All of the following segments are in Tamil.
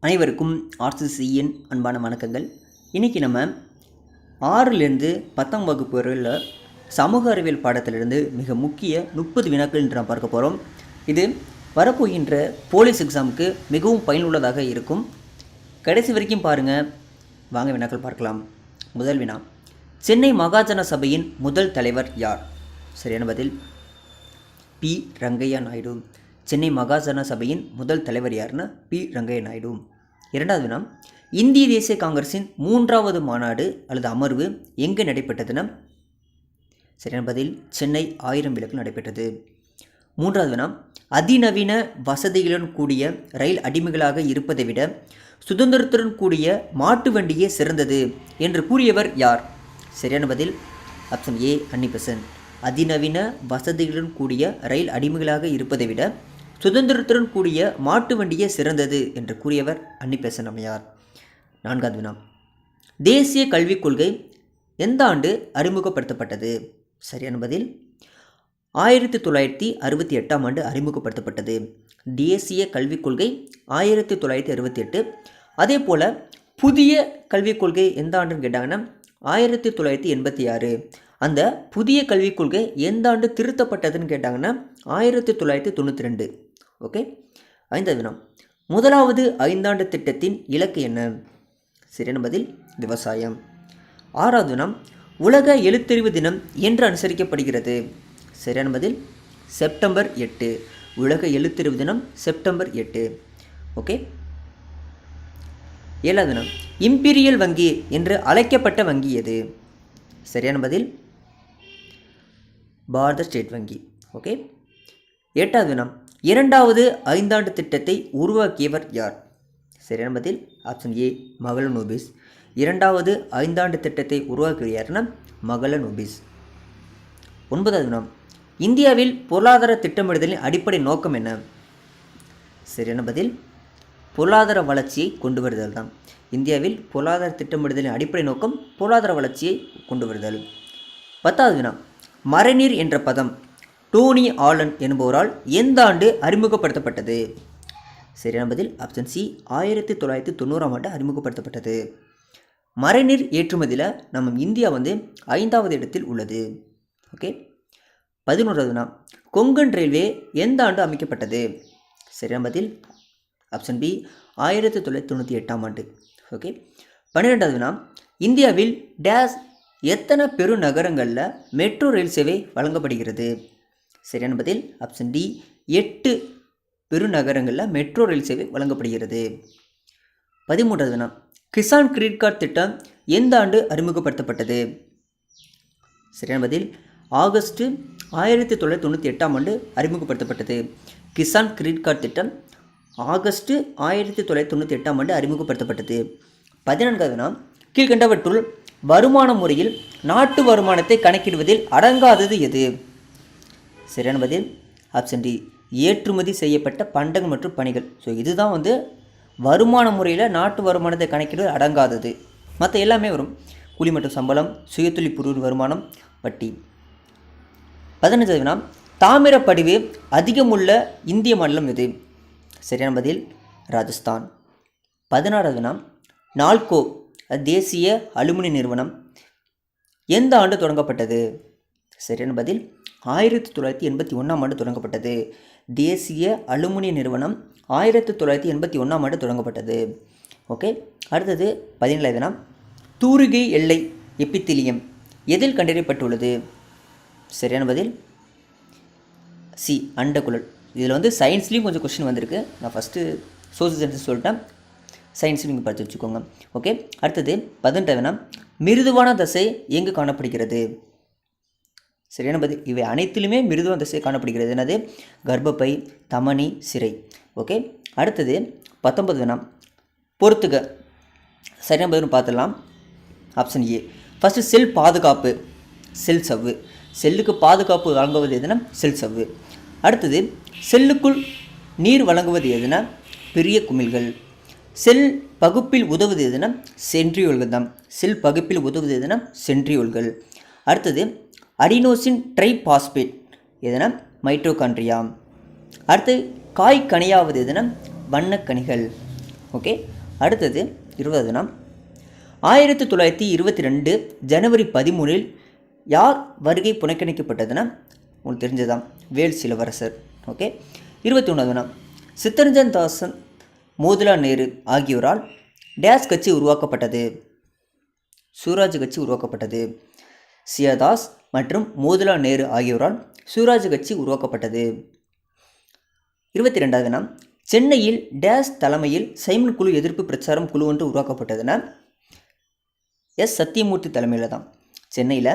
அனைவருக்கும் ஆர்சிசியின் அன்பான வணக்கங்கள். இன்றைக்கி நம்ம 6லேருந்து 10ஆம் வகுப்பு வரையில் சமூக அறிவியல் பாடத்திலிருந்து மிக முக்கிய 30 வினாக்கள் என்று நாம் பார்க்க போகிறோம். இது வரப்போகின்ற போலீஸ் எக்ஸாமுக்கு மிகவும் பயனுள்ளதாக இருக்கும். கடைசி வரைக்கும் பாருங்கள். வாங்க வினாக்கள் பார்க்கலாம். முதல் வினா, சென்னை மகாஜன சபையின் முதல் தலைவர் யார்? சரியான பதில் பி. ரங்கையா நாயுடு. சென்னை மகாஜன சபையின் முதல் தலைவர் யாருன்னா பி. ரங்கையா நாயுடு. இரண்டாவது வினா, இந்திய தேசிய காங்கிரஸின் 3வது மாநாடு அல்லது அமர்வு எங்கே நடைபெற்றதுன்னா சரியான பதில் சென்னை 1000 விளக்கில் நடைபெற்றது. மூன்றாவது வினா, அதிநவீன வசதிகளுடன் கூடிய ரயில் அடிமைகளாக இருப்பதை விட சுதந்திரத்துடன் கூடிய மாட்டு வண்டியே சிறந்தது என்று கூறியவர் யார்? சரியான பதில் ஆப்ஷன் ஏ. அன்னிபெசன்ட். அதிநவீன வசதிகளுடன் கூடிய ரயில் அடிமைகளாக இருப்பதை விட சுதந்திரத்துடன் கூடிய மாட்டு வண்டியே சிறந்தது என்று கூறியவர் அன்னிபெசன்ட் அம்மையார். நான்காவது வினா, தேசிய கல்விக் கொள்கை எந்த ஆண்டு அறிமுகப்படுத்தப்பட்டது? சரியான பதில் 1968ஆம் ஆண்டு அறிமுகப்படுத்தப்பட்டது. தேசிய கல்விக் கொள்கை 1968. அதே போல் புதிய கல்விக் கொள்கை எந்த ஆண்டுன்னு கேட்டாங்கன்னா 1986. அந்த புதிய கல்விக் கொள்கை எந்த ஆண்டு திருத்தப்பட்டதுன்னு கேட்டாங்கன்னா 1992. ஓகே. ஐந்தாவது வினா, முதலாவது 5ஆண்டு திட்டத்தின் இலக்கு என்ன? சரியான பதில் விவசாயம். ஆறாவது வினா, உலக எழுத்தறிவு தினம் என்று அனுசரிக்கப்படுகிறது? சரியான பதில் செப்டம்பர் 8. உலக எழுத்தறிவு தினம் செப்டம்பர் 8. ஓகே. ஏழாவது வினா, இம்பீரியல் வங்கி என்று அழைக்கப்பட்ட வங்கி எது? சரியான பதில் பாரத ஸ்டேட் வங்கி. ஓகே. எட்டாவது வினா, 2வது 5ஆண்டு திட்டத்தை உருவாக்கியவர் யார்? சரியான பதில் ஆப்ஷன் ஏ. மகளநோபிஸ். 2வது 5ஆண்டு திட்டத்தை உருவாக்கியவர் யாருன்னா மகளநோபிஸ். 9வது வினா, இந்தியாவில் பொருளாதார திட்டமிடுதலின் அடிப்படை நோக்கம் என்ன? சரியான பதில் பொருளாதார வளர்ச்சியை கொண்டு வருதல் தான். இந்தியாவில் பொருளாதார திட்டமிடுதலின் அடிப்படை நோக்கம் பொருளாதார வளர்ச்சியை கொண்டு வருதல். 10வது வினா, மறைநீர் என்ற பதம் டோனி ஆலன் என்பவரால் எந்த ஆண்டு அறிமுகப்படுத்தப்பட்டது? சரியான பதில் ஆப்ஷன் சி. 1990ஆம் ஆண்டு அறிமுகப்படுத்தப்பட்டது. மறைநீர் ஏற்றுமதியில் நம்ம இந்தியா 5வது இடத்தில் உள்ளது. ஓகே. 11வது வினா, கொங்கன் ரயில்வே எந்த ஆண்டு அமைக்கப்பட்டது? சரியான பதில் ஆப்ஷன் பி. 1998ஆம் ஆண்டு. ஓகே. 12வது வினா, இந்தியாவில் டேஸ் எத்தனை பெருநகரங்களில் மெட்ரோ ரயில் சேவை வழங்கப்படுகிறது? சரியான பதில் ஆப்ஷன் டி. 8 பெருநகரங்களில் மெட்ரோ ரயில் சேவை வழங்கப்படுகிறது. 13வது வினா, கிசான் கிரெடிட் கார்டு திட்டம் எந்த ஆண்டு அறிமுகப்படுத்தப்பட்டது? சரியான பதில் ஆகஸ்ட் 1998ஆம் ஆண்டு அறிமுகப்படுத்தப்பட்டது. கிசான் கிரெடிட் கார்டு திட்டம் ஆகஸ்ட் 1998ஆம் ஆண்டு அறிமுகப்படுத்தப்பட்டது. 14வது வினா, கீழ்கண்டவற்றுள் வருமான முறையில் நாட்டு வருமானத்தை கணக்கிடுவதில் அடங்காதது எது? சரியான பதில் ஆப்ஷன் டி. ஏற்றுமதி செய்யப்பட்ட பண்டங்கள் மற்றும் பணிகள். ஸோ இதுதான் வருமான முறையில் நாட்டு வருமானத்தை கணக்கிடுவது அடங்காதது. மற்ற எல்லாமே வரும். கூலி மற்றும் சம்பளம், சுயதொழில் புரிவு வருமானம், வட்டி. 15வது வினா, தாமிரப்படிவு அதிகமுள்ள இந்திய மாநிலம் எது? சரியான பதில் ராஜஸ்தான். 16வது வினா, நால்கோ தேசிய அலுமினிய நிறுவனம் எந்த ஆண்டு தொடங்கப்பட்டது? சரியான பதில் 1981ஆம் ஆண்டு தொடங்கப்பட்டது. தேசிய அலுமினிய நிறுவனம் 1981ஆம் ஆண்டு தொடங்கப்பட்டது. ஓகே. அடுத்தது 17வது வினா, தூரிகை எல்லை எபித்திலியம் எதில் கண்டறியப்பட்டுள்ளது? சரியான பதில் சி. அண்டகுழல். இதில் சயின்ஸ்லேயும் கொஞ்சம் கொஸ்டின் வந்திருக்கு. நான் ஃபஸ்ட்டு சோசியல் சயின்ஸ் சொல்லிட்டேன். சயின்ஸில் நீங்கள் பார்த்து வச்சுக்கோங்க. ஓகே. அடுத்தது 18வது வினா, மிருதுவான தசை எங்கு காணப்படுகிறது? சரியான பதில் இவை அனைத்திலுமே மிருதுவான தசை காணப்படுகிறது. என்னது? கர்ப்பப்பை, தமனி, சிரை. ஓகே. அடுத்தது 19வது வினா, பொறுத்துக. சரியான பதில் பார்த்துடலாம். Option A. ஃபஸ்ட்டு செல் பாதுகாப்பு, செல் சவ்வு. செல்லுக்கு பாதுகாப்பு வழங்குவது எதுனா செல் சவ்வு. அடுத்தது செல்லுக்குள் நீர் வழங்குவது எதுனா பெரிய குமிழ்கள். செல் பகுப்பில் உதவுவது எதுனா சென்ட்ரியோல்கள் தான். செல் பகுப்பில் உதவுவது எதுனா சென்ட்ரியோல்கள். அடுத்தது அடினோசின் ட்ரைபாஸ்பேட் எதுனா மைட்டோகாண்ட்ரியா. அடுத்து காய் கனியாவது எதுனா வண்ணக்கனிகள். ஓகே, அடுத்தது 20வது வினா. 1922 ஜனவரி 13 யார் வருகை புறக்கணிக்கப்பட்டதுன்னா உங்களுக்கு தெரிஞ்சதான், வேல்ஸ் இளவரசர். ஓகே, 21வது வினா. சித்தரஞ்சன் தாசன், மோதிலால் நேரு ஆகியோரால் டேஸ் கட்சி உருவாக்கப்பட்டது. சுயராஜ் கட்சி உருவாக்கப்பட்டது. சியாதாஸ் மற்றும் மோதிலால் நேரு ஆகியோரால் சுயராஜ் கட்சி உருவாக்கப்பட்டது. 22வது வினா. சென்னையில் டேஸ் தலைமையில் சைமன் குழு எதிர்ப்பு பிரச்சாரம் குழு ஒன்று உருவாக்கப்பட்டதுன்னா எஸ் சத்தியமூர்த்தி தலைமையில் தான். சென்னையில்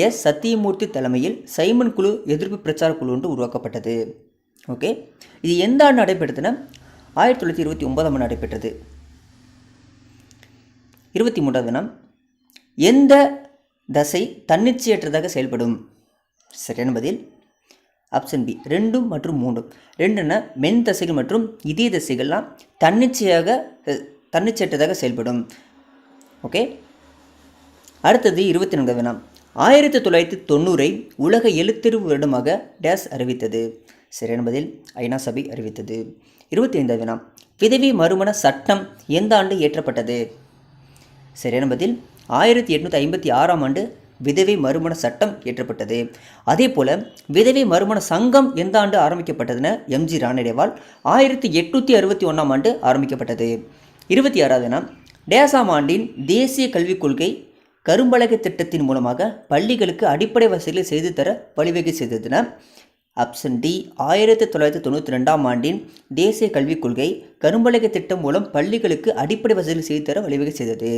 எஸ் சத்தியமூர்த்தி தலைமையில் சைமன் குழு எதிர்ப்பு பிரச்சார குழு ஒன்று உருவாக்கப்பட்டது. ஓகே, இது எந்த ஆண்டு நடைபெற்றதுன்னா 1929 நடைபெற்றது. 23வது வினா. எந்த தசை தன்னிச்சையற்றதாக செயல்படும்? சரியான பதில் ஆப்ஷன் பி 2 மற்றும் 3. 2ன்னா மென் தசைகள் மற்றும் இதய தசைகள்லாம் தன்னிச்சையற்றதாக செயல்படும். ஓகே, அடுத்தது 24வது வினா. 1990 உலக எழுத்தறிவு வருடமாக டேஸ் அறிவித்தது. சரியான பதில் ஐநா சபை அறிவித்தது. 25வது வினா. விதவை மறுமண சட்டம் எந்த ஆண்டு இயற்றப்பட்டது? சரியான பதில் 1856 ஆண்டு விதவை மறுமண சட்டம் இயற்றப்பட்டது. அதே போல் விதவை மறுமண சங்கம் எந்த ஆண்டு ஆரம்பிக்கப்பட்டதுன்னு எம்ஜி ராணிடேவால் 1861 ஆண்டு ஆரம்பிக்கப்பட்டது. 26வது வினா. டேசாம் ஆண்டின் தேசிய கல்விக் கொள்கை கரும்பலகை திட்டத்தின் மூலமாக பள்ளிகளுக்கு அடிப்படை வசதிகளை செய்து தர வழிவகை செய்ததுன்னா ஆப்ஷன் டி 1992 ஆண்டின் தேசிய கல்விக் கொள்கை கரும்பலகை திட்டம் மூலம் பள்ளிகளுக்கு அடிப்படை வசதிகளை செய்து தர வழிவகை செய்தது.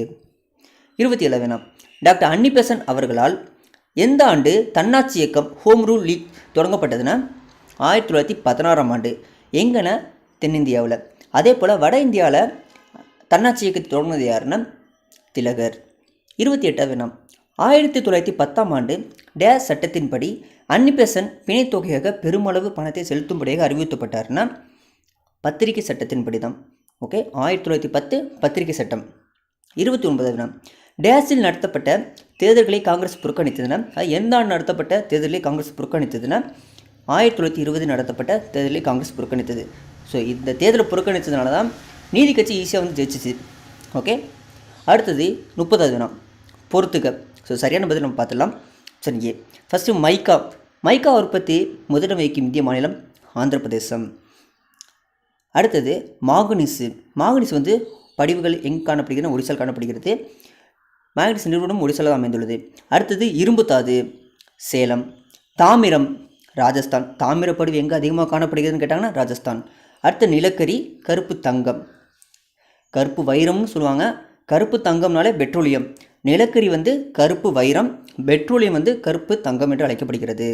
27வது வினா. டாக்டர் அன்னிபெசன்ட் அவர்களால் எந்த ஆண்டு தன்னாட்சி இயக்கம் ஹோம் ரூல் லீக் தொடங்கப்பட்டதுன்னா 1916 ஆண்டு. எங்கன்னா தென்னிந்தியாவில். அதே போல் வட இந்தியாவில் தன்னாட்சி இயக்கத்தை தொடங்கினது யாருன்னா திலகர். 28வது வினா. 1910 ஆண்டு டேஸ் சட்டத்தின்படி அன்னிபெசன்ட் பிணைத்தொகையாக பெருமளவு பணத்தை செலுத்தும்படியாக அறிவிக்கப்பட்டார்னா பத்திரிகை சட்டத்தின்படி தான். ஓகே, 1910 பத்திரிகை சட்டம். 29வது வினா. டேஸில் நடத்தப்பட்ட தேர்தல்களை காங்கிரஸ் புறக்கணித்ததுன்னா எந்த ஆண்டு நடத்தப்பட்ட தேர்தலை காங்கிரஸ் புறக்கணித்ததுன்னா 1920 நடத்தப்பட்ட தேர்தலை காங்கிரஸ் புறக்கணித்தது. ஸோ இந்த தேர்தலை புறக்கணித்ததுனால தான் நீதி கட்சி ஈஸியாக வந்து ஜெயிச்சிச்சு. ஓகே, அடுத்தது 30வது வினா. பொறுத்துக்க. ஸோ சரியான பதில் நம்ம பார்த்துடலாம். சரிங்க, ஃபஸ்ட்டு மைக்கா உற்பத்தி முதலிடம் வகிக்கும் இந்திய மாநிலம் ஆந்திர பிரதேசம். அடுத்தது மாங்கனீஸ் வந்து படிவுகள் எங்கே காணப்படுகிறது? ஒடிசாவில் காணப்படுகிறது. மேக்னீஸ் நிறுவனம் ஒடிசாவில் அமைந்துள்ளது. அடுத்தது இரும்புத்தாது சேலம். தாமிரம் ராஜஸ்தான். தாமிர படிவு எங்கே அதிகமாக காணப்படுகிறதுன்னு கேட்டாங்கன்னா ராஜஸ்தான். அடுத்த நிலக்கரி கருப்பு தங்கம். கருப்பு வைரம்னு சொல்லுவாங்க. கருப்பு தங்கம்னாலே பெட்ரோலியம். நிலக்கரி வந்து கருப்பு வைரம், பெட்ரோலியம் வந்து கருப்பு தங்கம் என்று அழைக்கப்படுகிறது.